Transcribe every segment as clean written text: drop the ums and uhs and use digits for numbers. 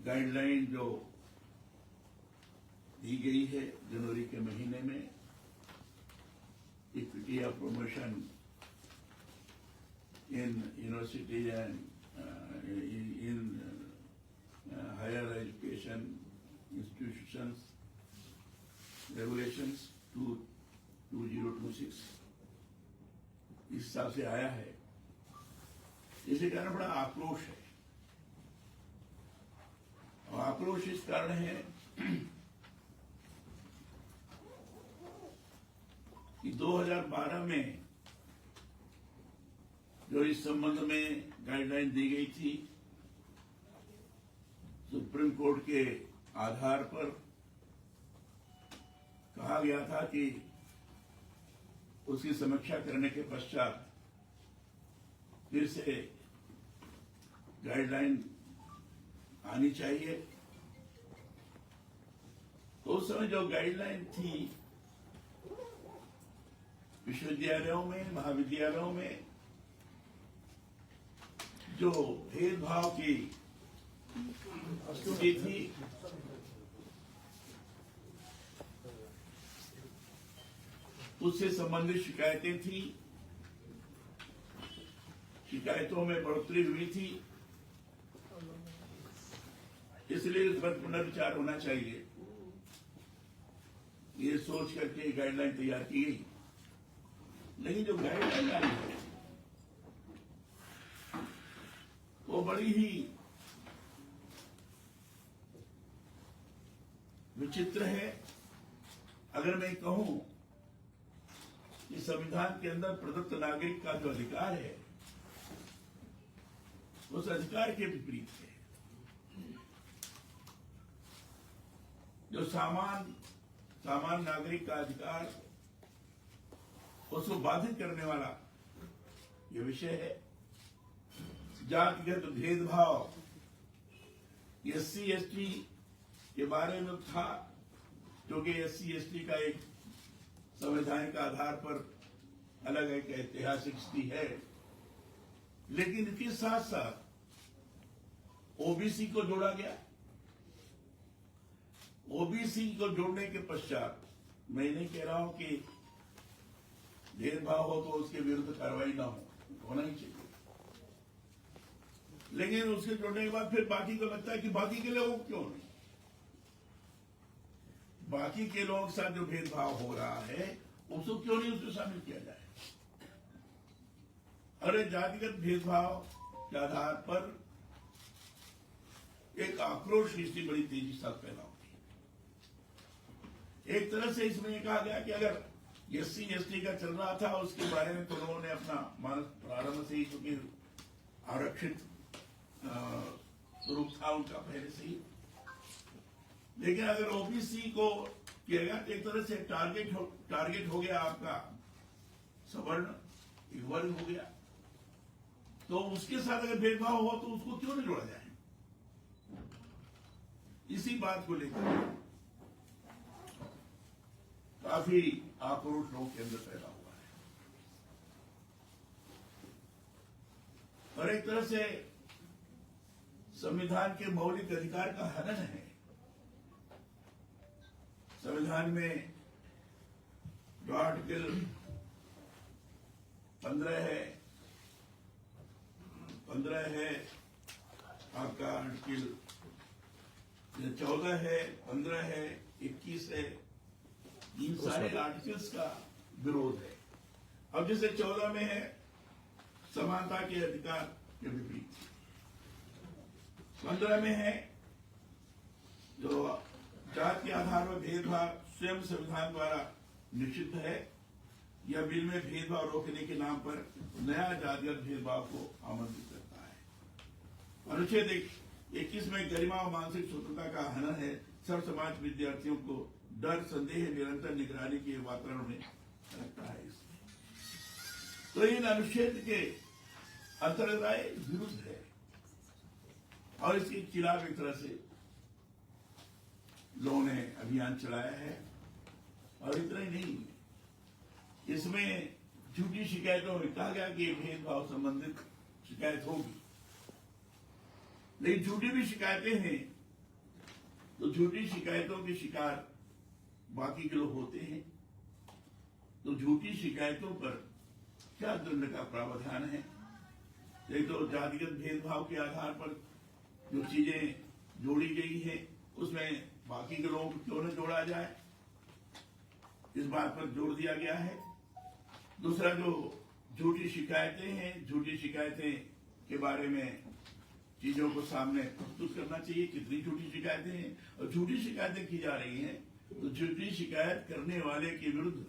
Guideline जो दी गई है जनवरी के महीने में, equity of promotion in university and in higher education institutions regulations 2026 इस हिसाब से आया है। इसी कारण बड़ा आक्रोश है, और आक्रोश इस कारण है कि 2012 में जो इस संबंध में गाइडलाइन दी गई थी, सुप्रीम कोर्ट के आधार पर कहा गया था कि उसकी समीक्षा करने के पश्चात फिर से गाइडलाइन आनी चाहिए। तो उस समय जो गाइडलाइन थी विश्वविद्यालयों में, महाविद्यालयों में जो भेदभाव की स्थिति थी, उससे संबंधित शिकायतें थी, शिकायतों में बढ़ोतरी हुई थी, इसलिए इस पर पुनर्विचार होना चाहिए, ये सोच करके गाइडलाइन तैयार की गई। लेकिन जो गाइडलाइन आई है वो बड़ी ही विचित्र है। अगर मैं कहूं कि संविधान के अंदर प्रदत्त नागरिक का जो अधिकार है, उस अधिकार के विपरीत है। जो सामान्य नागरिक का अधिकार, उसको बाधित करने वाला ये विषय है। जातिगत भेदभाव SC ST के बारे में था, क्योंकि SC ST का एक संवैधानिक आधार पर अलग एक ऐतिहासिक स्थिति है, लेकिन इसके साथ साथ OBC को जोड़ा गया। OBC को जोड़ने के पश्चात मैं नहीं कह रहा हूं कि भेदभाव हो तो उसके विरुद्ध कार्रवाई ना होना ही चाहिए, लेकिन उसके जोड़ने के बाद फिर बाकी को लगता है कि बाकी के लोगों को क्यों नहीं, बाकी के लोगों के साथ जो भेदभाव हो रहा है उसको क्यों नहीं उसमें शामिल किया जाए। अरे जातिगत भेदभाव के आधार पर एक आक्रोश की स्थिति बड़ी तेजी से पैदा होती है। एक तरह से इसमें कहा गया कि अगर SC ST का चल रहा था, उसके बारे में तो लोगों ने अपना मानस प्रारंभ से ही, क्योंकि आरक्षित स्वरूप था उनका पहले से ही, लेकिन अगर OBC को किया गया तो एक तरह से टारगेट हो गया आपका सवर्ण, एक वर्ग हो गया, तो उसके साथ अगर भेदभाव हो तो उसको क्यों नहीं जोड़ा जाए। इसी बात को लेकर काफी आक्रोश लोगों के अंदर पैदा हुआ है, और एक तरह से संविधान के मौलिक अधिकार का हनन है। संविधान में जो आर्टिकल 15 है, आपका आर्टिकल 14 है, 15 है, 21 है, इन सारे आर्टिकल्स का विरोध है। अब जैसे 14 में है समानता के अधिकार के विपरीत, 15 में है जो जाति के आधार पर भेदभाव स्वयं संविधान द्वारा निषिद्ध है, यह बिल में भेदभाव रोकने के नाम पर नया जातिगत भेदभाव को आमंत्रित करता है। अनुच्छेद 21 में गरिमा और मानसिक स्वतंत्रता का हनन है। सब समाज विद्यार्थियों को डर, संदेह, निरंतर निगरानी के वातावरण में रखता है। तो इन अनुच्छेद के अंतर्गत विरुद्ध है, और इसके खिलाफ एक तरह से लोगों ने अभियान चलाया है। और इतना ही नहीं, इसमें झूठी शिकायतों में कहा गया कि भेदभाव संबंधित शिकायत होगी, लेकिन झूठी भी शिकायतें हैं तो झूठी शिकायतों के शिकार बाकी के लोग होते हैं। तो झूठी शिकायतों पर क्या दंड का प्रावधान है? एक तो जातिगत भेदभाव के आधार पर जो चीजें जोड़ी गई है उसमें बाकी के लोगों को क्यों न जोड़ा जाए, इस बात पर जोर दिया गया है। दूसरा, जो झूठी शिकायतें हैं, झूठी शिकायतें के बारे में चीजों को सामने प्रस्तुत करना चाहिए, कितनी झूठी शिकायतें हैं और झूठी शिकायतें की जा रही हैं तो झूठी शिकायत करने वाले के विरुद्ध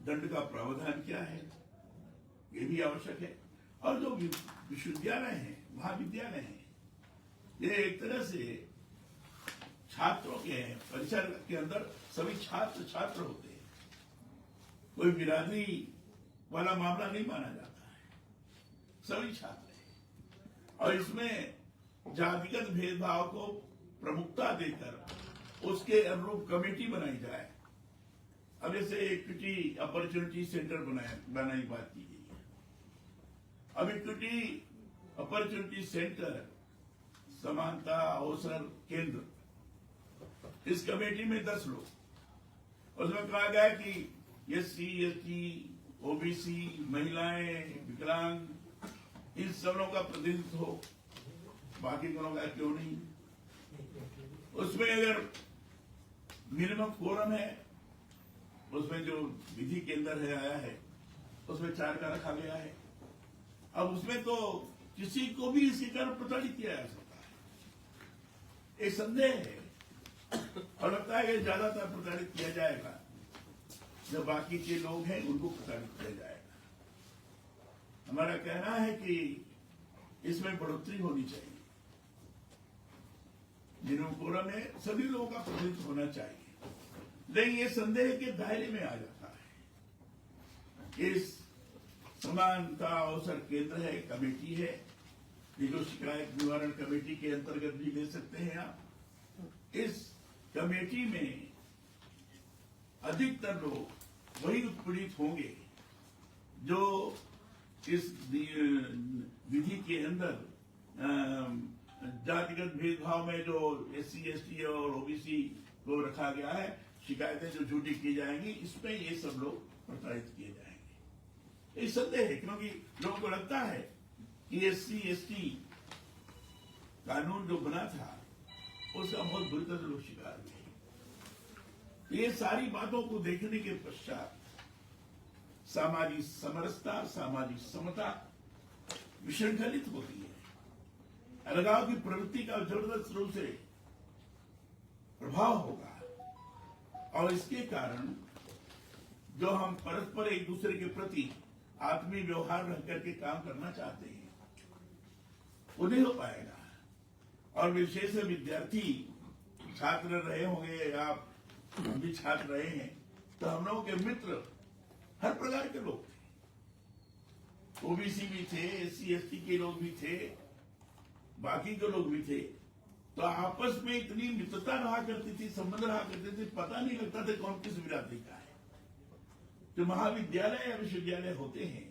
दंड का प्रावधान क्या है, ये भी आवश्यक है। और जो विश्वविद्यालय हैं, महाविद्यालय हैं, ये एक तरह से छात्रों के परिसर के अंदर सभी छात्र होते हैं, कोई बिरादरी वाला मामला नहीं माना जाता है, सभी छात्र हैं। और इसमें जातिगत भेदभाव को प्रमुखता देकर उसके अनुरूप कमेटी बनाई जाए। अब जैसे इक्विटी अपॉर्चुनिटी सेंटर बनाने की बात की गई है। अब इक्विटी अपॉर्चुनिटी सेंटर, समानता अवसर केंद्र, इस कमेटी में 10 लोग, उसमें कहा गया कि SC, ST, OBC, महिलाएं, विकलांग, इन सब लोगों का प्रतिनिधित्व हो, बाकी लोगों का क्यों नहीं? उसमें अगर मिनिमम कोरम है, उसमें जो विधि के अंदर है आया है उसमें 4 का रखा गया है। अब उसमें तो किसी को भी इसी कारण प्रताड़ित किया जा सकता है, एक संदेह है। और लगता है कि ज्यादातर प्रताड़ित किया जाएगा, जो बाकी के लोग हैं उनको प्रताड़ित किया जाएगा। हमारा कहना है कि इसमें बढ़ोतरी होनी चाहिए, मिनिमम कोरम में सभी लोगों का प्रतिनिधित्व होना चाहिए। लेकिन ये संदेह के दायरे में आ जाता है। इस समानता अवसर केंद्र है, कमेटी है, ये जो शिकायत निवारण कमेटी के अंतर्गत भी ले सकते हैं आप। इस कमेटी में अधिकतर लोग वही उत्पीड़ित होंगे जो इस विधि के अंदर जातिगत भेदभाव में जो SC, ST और OBC को रखा गया है, शिकायतें जो झूठी की जाएंगी, इसमें ये सब लोग प्रताड़ित किए जाएंगे। ये संदेह है, क्योंकि लोगों को लगता है कि SC, ST कानून जो बना था उसका बहुत बुरी तरह से लोग शिकार हुए। ये सारी बातों को देखने के पश्चात सामाजिक समरसता, सामाजिक समता विशृंखलित होती है। अलगाव की प्रवृत्ति का जबरदस्त रूप से प्रभाव होगा और इसके कारण जो हम परस्पर एक दूसरे के प्रति आत्मीय व्यवहार रख करके काम करना चाहते हैं वो नहीं हो पाएगा। और विशेष विद्यार्थी छात्र रहे होंगे, आप भी छात्र रहे हैं, तो हम लोगों के मित्र हर प्रकार के लोग थे, OBC भी थे, SC, ST के लोग भी थे, बाकी के लोग भी थे। तो आपस में इतनी मित्रता रहा करती थी, संबंध रहा करते थे, पता नहीं लगता था कौन किस बिरादरी का है। जो महाविद्यालय या विश्वविद्यालय होते हैं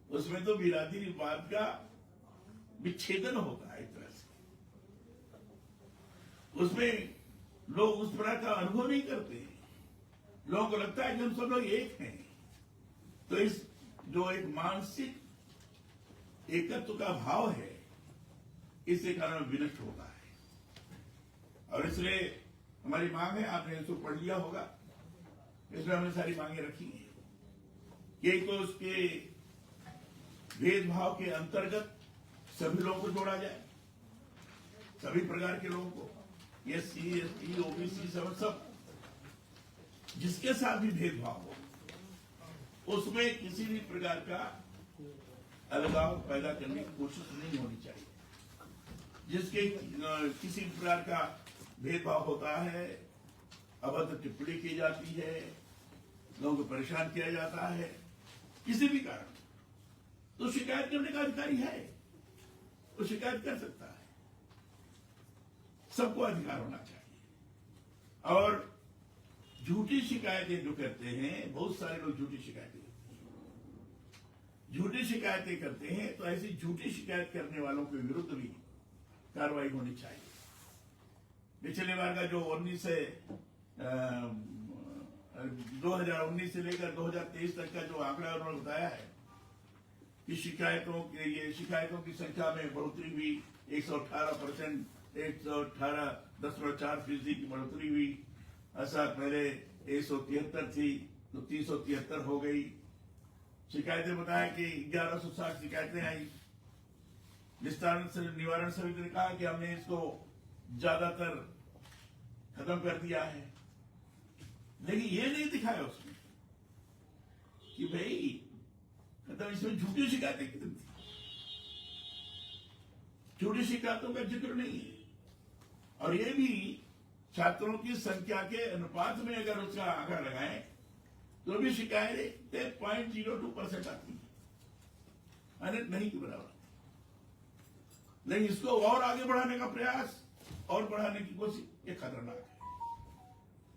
उसमें तो बिरादरीवाद का विच्छेदन होता है एक तरह से, उसमें लोग उस प्रकार का अनुभव नहीं करते हैं। लोगों को लगता है कि हम सब लोग एक हैं। तो इस जो एक मानसिक एकत्व का भाव है, इसके कारण विनष्ट होता है। और इसलिए हमारी मांग है, आपने इसको पढ़ लिया होगा, इसमें हमने सारी मांगे रखी हैं कि एक तो उसके भेदभाव के अंतर्गत सभी लोगों को जोड़ा जाए, सभी प्रकार के लोगों को, SC, ST, OBC सब जिसके साथ भी भेदभाव हो उसमें किसी भी प्रकार का अलगाव पैदा करने की कोशिश नहीं होनी चाहिए। जिसके किसी प्रकार का भेदभाव होता है, अभद्र टिप्पणी की जाती है, लोगों को परेशान किया जाता है किसी भी कारण, तो शिकायत करने का अधिकारी है, वो शिकायत कर सकता है। सबको अधिकार होना चाहिए। और झूठी शिकायतें जो करते हैं, बहुत सारे लोग झूठी शिकायतें करते हैं, तो ऐसी झूठी शिकायत करने वालों के विरुद्ध भी कार्रवाई होनी चाहिए। पिछले बार का जो 2019 से लेकर 2023 तक का जो आंकड़ा उन्होंने बताया है कि शिकायतों की संख्या में बढ़ोतरी हुई 118%, 118.4% की बढ़ोतरी हुई। ऐसा पहले 173 थी तो 373 हो गई। शिकायतें बताया कि 1160 शिकायतें आई। निवारण समिति ने कहा कि हमने इसको ज्यादातर खत्म कर दिया है, लेकिन ये नहीं दिखाया उसमें कि भाई खत्म, इसमें झूठी शिकायतें कितनी थी। झूठी शिकायतों का जिक्र नहीं है। और ये भी छात्रों की संख्या के अनुपात में अगर उसका आंकड़ा लगाएं तो भी शिकायतें 0.02% आती है, नहीं के बराबर। लेकिन इसको और आगे बढ़ाने का प्रयास और बढ़ाने की कोशिश ये खतरनाक है।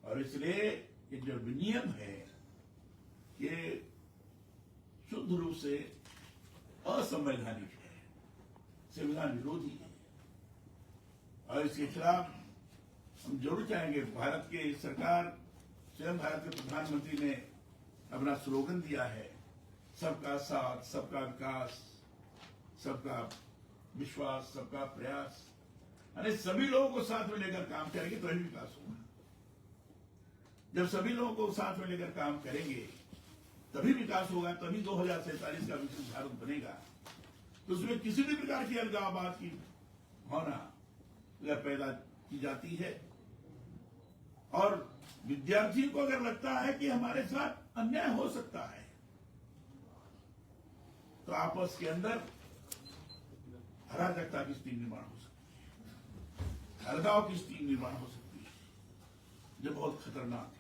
और इसलिए ये जो नियम है ये शुद्ध रूप से असंवैधानिक है, संविधान विरोधी है। और इसके खिलाफ हम जरूर चाहेंगे। भारत के सरकार, स्वयं भारत के प्रधानमंत्री ने अपना स्लोगन दिया है, सबका साथ, सबका विकास, सबका विश्वास, सबका प्रयास। यानी सभी लोगों को साथ में लेकर काम करेंगे तो ही विकास होगा। जब सभी लोगों को साथ में लेकर काम करेंगे तभी विकास होगा, तभी 2047 का विकसित भारत बनेगा। तो उसमें किसी भी प्रकार की अलगाववाद की भावना अगर पैदा की जाती है और विद्यार्थियों को अगर लगता है कि हमारे साथ अन्याय हो सकता है, तो आपस के अंदर अराजकता की स्थिति निर्माण हो सकती है, अलगाव की स्थिति निर्माण हो सकती है, जो बहुत खतरनाक है।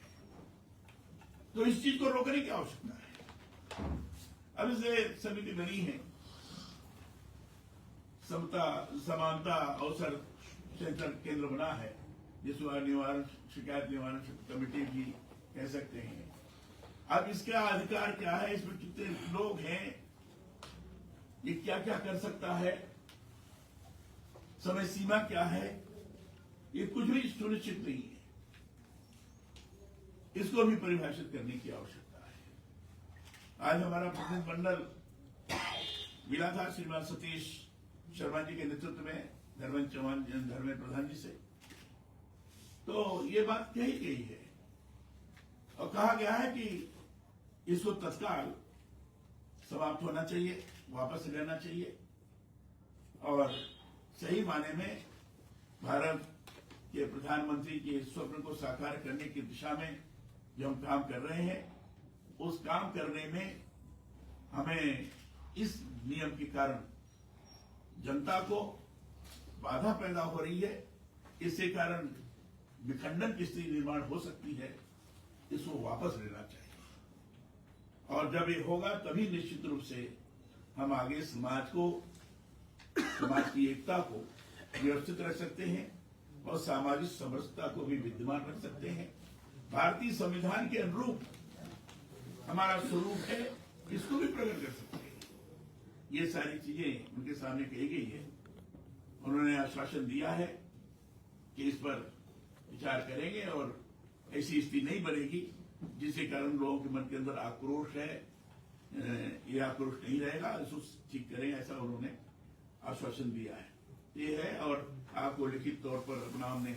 तो इस चीज को रोकने की आवश्यकता है। अब इसे समिति बनी है, समता समानता अवसर केंद्र बना है, जिसको शिकायत निवारण कमेटी भी कह सकते हैं। अब इसका अधिकार क्या है, इसमें कितने लोग हैं, ये क्या क्या कर सकता है, समय सीमा क्या है, ये कुछ भी सुनिश्चित नहीं है। इसको भी परिभाषित करने की आवश्यकता है। आज हमारा प्रतिनिधिमंडल मिला था श्रीमान सतीश शर्मा जी के नेतृत्व में धर्मेंद्र प्रधान जी से, तो ये बात कही गई है और कहा गया है कि इसको तत्काल समाप्त होना चाहिए, वापस लेना चाहिए और सही माने में भारत के प्रधानमंत्री के स्वप्न को साकार करने की दिशा में जो हम काम कर रहे हैं, उस काम करने में हमें इस नियम के कारण जनता को बाधा पैदा हो रही है, इसके कारण विखंडन की स्थिति निर्माण हो सकती है। इसको वापस लेना चाहिए और जब ये होगा तभी निश्चित रूप से हम आगे समाज की एकता को व्यवस्थित रख सकते हैं और सामाजिक समरसता को भी विद्यमान रख सकते हैं। भारतीय संविधान के अनुरूप हमारा स्वरूप है, इसको भी प्रकट कर सकते हैं। ये सारी चीजें उनके सामने कही गई है। उन्होंने आश्वासन दिया है कि इस पर विचार करेंगे और ऐसी स्थिति नहीं बनेगी जिसके कारण लोगों के मन के अंदर आक्रोश है, ये आक्रोश नहीं रहेगा, इसको ठीक करेंगे, ऐसा उन्होंने आश्वासन दिया है। ये है और आपको लिखित तौर पर अपना हमने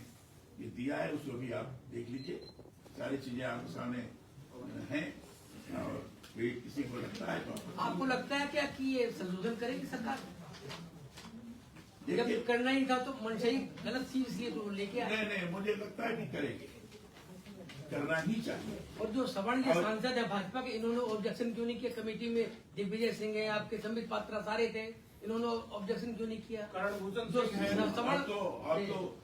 ये दिया है, उसको भी आप देख लीजिए। सारी चीजें आपके सामने हैं और किसी को लगता है तो आपको लगता है क्या कि ये संशोधन करेगी सरकार? जब करना ही था तो मनशाही गलत चीज इसलिए तो लेके आए। नहीं, मुझे लगता है कि करेंगे, करना ही चाहिए। और जो सवर्ण के सांसद है भाजपा के, इन्होंने ऑब्जेक्शन क्यों नहीं किया? कमेटी में दिग्विजय सिंह है, आपके संबित पात्रा सारे थे, इन्होंने ऑब्जेक्शन क्यों नहीं किया? आप तो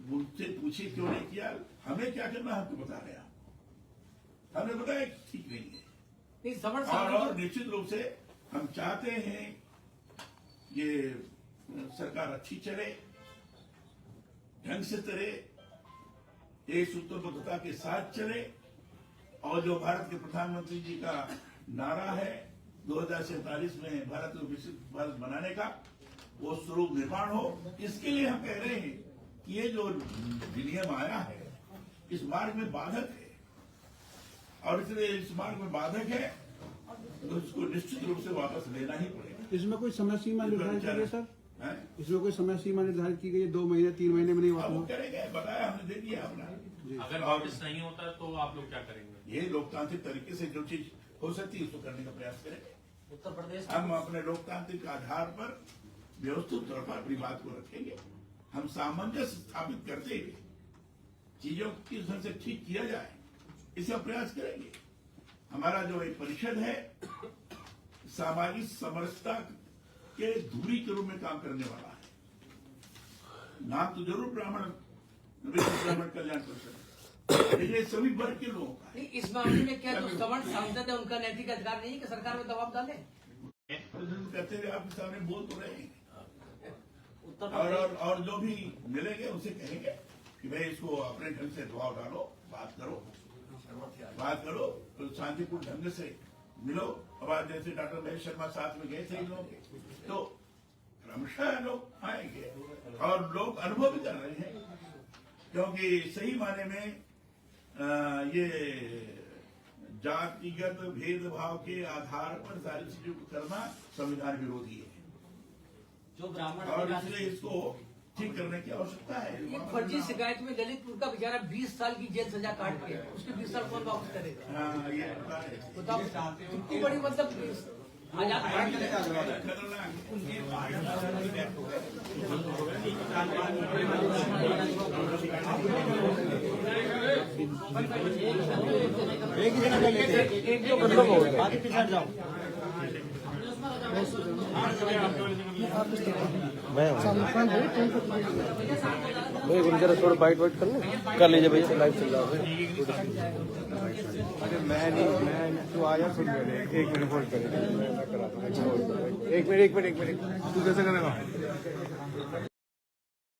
मुझसे पूछिए क्यों नहीं किया, हमें क्या करना हमको बता रहे हैं। हमने बताया ठीक नहीं है। नहीं, सवर्ण और निश्चित रूप से हम चाहते हैं ये सरकार अच्छी चले, ढंग से चले, एक सूत्रबद्धता के साथ चले और जो भारत के प्रधानमंत्री जी का नारा है 2047 में भारत को विकसित भारत बनाने का, वो स्वरूप निर्माण हो। इसके लिए हम कह रहे हैं कि ये जो विनियम आया है इस मार्ग में बाधक है, और इसलिए इस मार्ग में बाधक है तो इसको निश्चित रूप से वापस लेना ही पड़ेगा। इसमें कोई समय सीमा निर्धारित की गई है सर? हैं? इसमें कोई समय सीमा निर्धारित की गई है? 2 महीने 3 महीने में नहीं अब वो वापस? करेंगे, बताया हमने, दे दिया अपना। अगर वापस नहीं होता तो आप लोग क्या करेंगे? ये लोकतांत्रिक तरीके से जो चीज हो सकती है उसको करने का प्रयास करेंगे। उत्तर प्रदेश हम अपने लोकतांत्रिक आधार पर व्यवस्थित तौर पर अपनी बात को रखेंगे। हम सामंजस्य स्थापित करते हुए चीजों की ढंग से ठीक किया जाए, इसका प्रयास करेंगे। हमारा जो एक परिषद है सामाजिक समरसता के धूरी के रूप में काम करने वाला है। नाम तो जरूर ब्राह्मण कल्याण परिषद, लेकिन ये सभी वर्ग के लोगों का है। नहीं, इस मामले में क्या जो सवर्ण सांसद है उनका नैतिक अधिकार नहीं है कि सरकार में दबाव डाले? कहते हुए आपके सामने बोल तो रहे हैं, उत्तर और जो भी मिलेंगे उनसे कहेंगे कि भाई इसको अपने ढंग से दबाव डालो, बात करो तो शांतिपूर्ण ढंग से मिलो। अब आज जैसे डॉक्टर महेश शर्मा साथ में गए थे इन लोगों के, तो क्रमशः लोग आएंगे और लोग अनुभव भी कर रहे हैं, क्योंकि सही माने में ये जातिगत भेदभाव के आधार पर सारी चीजों को करना संविधान विरोधी है, जो ब्राह्मण और इसलिए इसको ठीक करने की आवश्यकता है। एक फर्जी शिकायत में दलितपुर का बेचारा 20 साल की जेल सजा काट के उसके 20 साल कौन वापस करेगा? हाँ, ये पता है। बताओ कितनी बड़ी मतलब आजाद एक ही जगह लेते एक जो मतलब हो गया आगे पीछे जाओ। भाई जरा थोड़ा बाइट वाइट कर लीजिए भैया, लाइव चल रहा है। अरे मैं तू आया सुन मेरे 1 मिनट होल्ड करेगा, मैं कराता हूँ। 1 मिनट तू कैसे करेगा?